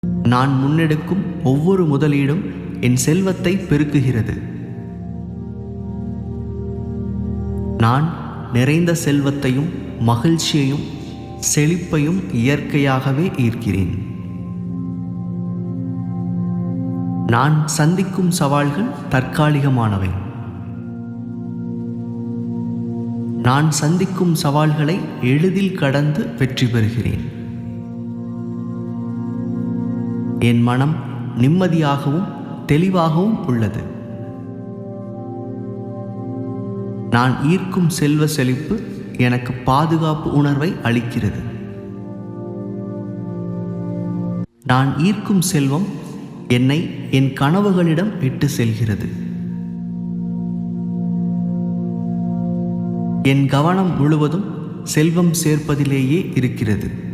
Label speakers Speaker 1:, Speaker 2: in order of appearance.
Speaker 1: நான் முன்னெடுக்கும் ஒவ்வொரு முதலீடும் என் செல்வத்தை பெருக்குகிறது. நான் நிறைந்த செல்வத்தையும் மகிழ்ச்சியையும் செழிப்பையும் இயற்கையாகவே ஈர்க்கிறேன். நான் சந்திக்கும் சவால்கள் தற்காலிகமானவை. நான் சந்திக்கும் சவால்களை எளிதில் கடந்து வெற்றி பெறுகிறேன். என் மனம் நிம்மதியாகவும் தெளிவாகவும் உள்ளது. நான் ஈர்க்கும் செல்வ செழிப்பு எனக்கு பாதுகாப்பு உணர்வை அளிக்கிறது. நான் ஈர்க்கும் செல்வம் என்னை என் கனவுகளிடம் இட்டு செல்கிறது. என் கவனம் முழுவதும் செல்வம் சேர்ப்பதிலேயே இருக்கிறது.